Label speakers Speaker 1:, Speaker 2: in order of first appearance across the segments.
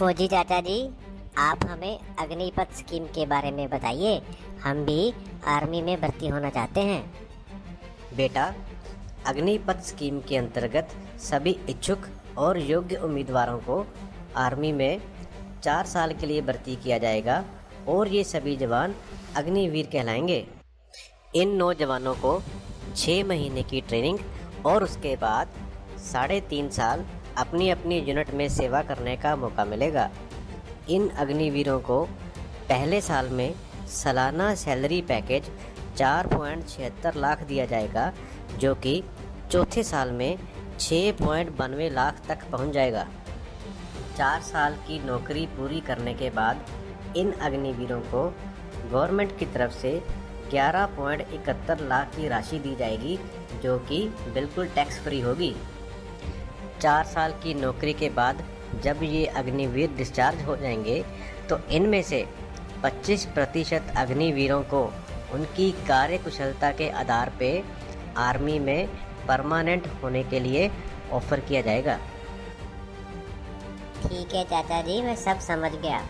Speaker 1: फौजी चाचा जी, आप हमें अग्निपथ स्कीम के बारे में बताइए। हम भी आर्मी में भर्ती होना चाहते हैं।
Speaker 2: बेटा, अग्निपथ स्कीम के अंतर्गत सभी इच्छुक और योग्य उम्मीदवारों को आर्मी में 4 साल के लिए भर्ती किया जाएगा और ये सभी जवान अग्निवीर कहलाएंगे। इन नौजवानों को 6 महीने की ट्रेनिंग और उसके बाद 3.5 साल अपनी अपनी यूनिट में सेवा करने का मौका मिलेगा। इन अग्निवीरों को पहले साल में सालाना सैलरी पैकेज 4.76 लाख दिया जाएगा, जो कि चौथे साल में 6.92 लाख तक पहुंच जाएगा। 4 साल की नौकरी पूरी करने के बाद इन अग्निवीरों को गवर्नमेंट की तरफ से 11.71 लाख की राशि दी जाएगी, जो कि बिल्कुल टैक्स फ्री होगी। 4 साल की नौकरी के बाद जब ये अग्निवीर डिस्चार्ज हो जाएंगे तो इनमें से 25% अग्निवीरों को उनकी कार्यकुशलता के आधार पे आर्मी में परमानेंट होने के लिए ऑफ़र किया जाएगा।
Speaker 1: ठीक है चाचा जी, मैं सब समझ गया।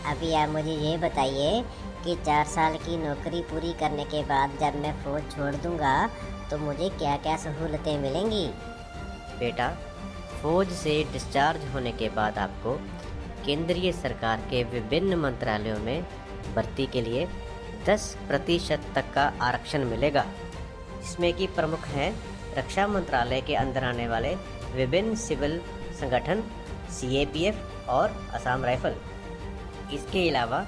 Speaker 1: अभी आप मुझे ये बताइए कि 4 साल की नौकरी पूरी करने के बाद जब मैं फ़ौज छोड़ दूंगा तो मुझे क्या क्या सहूलतें मिलेंगी?
Speaker 2: बेटा, फ़ौज से डिस्चार्ज होने के बाद आपको केंद्रीय सरकार के विभिन्न मंत्रालयों में भर्ती के लिए 10% तक का आरक्षण मिलेगा, जिसमें कि प्रमुख हैं रक्षा मंत्रालय के अंदर आने वाले विभिन्न सिविल संगठन, CAPF और असम राइफल। इसके अलावा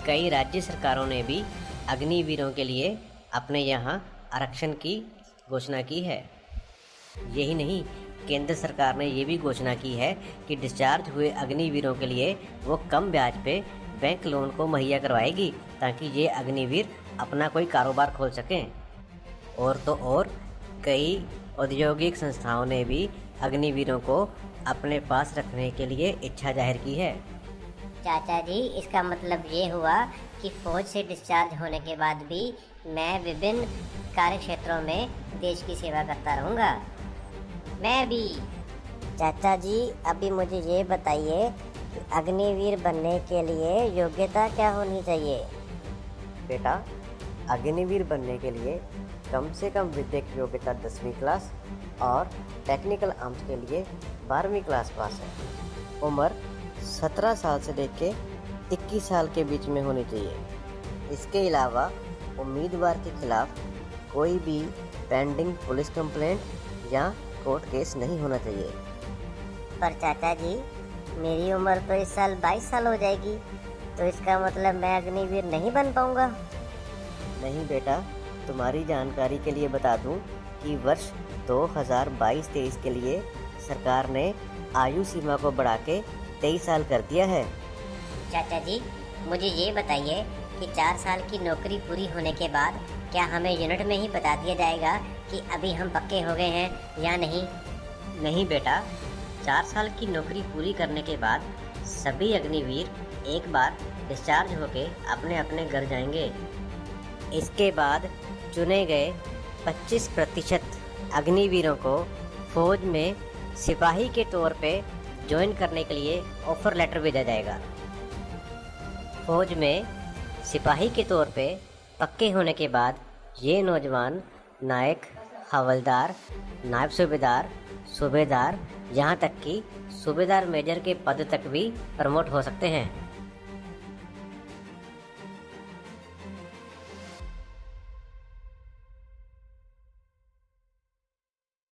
Speaker 2: कई राज्य सरकारों ने भी अग्निवीरों के लिए अपने यहाँ आरक्षण की घोषणा की है। यही नहीं, केंद्र सरकार ने ये भी घोषणा की है कि डिस्चार्ज हुए अग्निवीरों के लिए वो कम ब्याज पे बैंक लोन को मुहैया करवाएगी, ताकि ये अग्निवीर अपना कोई कारोबार खोल सकें। और तो और कई औद्योगिक संस्थाओं ने भी अग्निवीरों को अपने पास रखने के लिए इच्छा जाहिर की है।
Speaker 1: चाचा जी, इसका मतलब ये हुआ कि फ़ौज से डिस्चार्ज होने के बाद भी मैं विभिन्न कार्य क्षेत्रों में देश की सेवा करता रहूँगा। मैं भी। चाचा जी, अभी मुझे ये बताइए कि अग्निवीर बनने के लिए योग्यता क्या होनी चाहिए?
Speaker 2: बेटा, अग्निवीर बनने के लिए कम से कम विद्याक योग्यता 10वीं क्लास और टेक्निकल आर्म्स के लिए 12वीं क्लास पास है। उम्र 17 साल से लेकर 21 साल के बीच में होनी चाहिए। इसके अलावा उम्मीदवार के खिलाफ कोई भी पेंडिंग पुलिस कंप्लेंट या कोर्ट केस नहीं होना चाहिए।
Speaker 1: पर चाचा जी, मेरी उम्र तो इस साल 22 साल हो जाएगी, तो इसका मतलब मैं अग्निवीर नहीं बन पाऊंगा?
Speaker 2: नहीं बेटा, तुम्हारी जानकारी के लिए बता दूं कि वर्ष 2022-23 के लिए सरकार ने आयु सीमा को बढ़ा के 23 साल कर दिया है।
Speaker 1: चाचा जी, मुझे ये बताइए कि 4 साल की नौकरी पूरी होने के बाद क्या हमें यूनिट में ही बता दिया जाएगा कि अभी हम पक्के हो गए हैं या नहीं?
Speaker 2: नहीं बेटा, 4 साल की नौकरी पूरी करने के बाद सभी अग्निवीर एक बार डिस्चार्ज होके अपने अपने घर जाएंगे। इसके बाद चुने गए 25% अग्निवीरों को फौज में सिपाही के तौर पे ज्वाइन करने के लिए ऑफ़र लेटर भेजा जाएगा। फौज में सिपाही के तौर पे पक्के होने के बाद ये नौजवान नायक, हवलदार, नायब सूबेदार, सूबेदार, यहाँ तक कि सूबेदार मेजर के पद तक भी प्रमोट हो सकते हैं।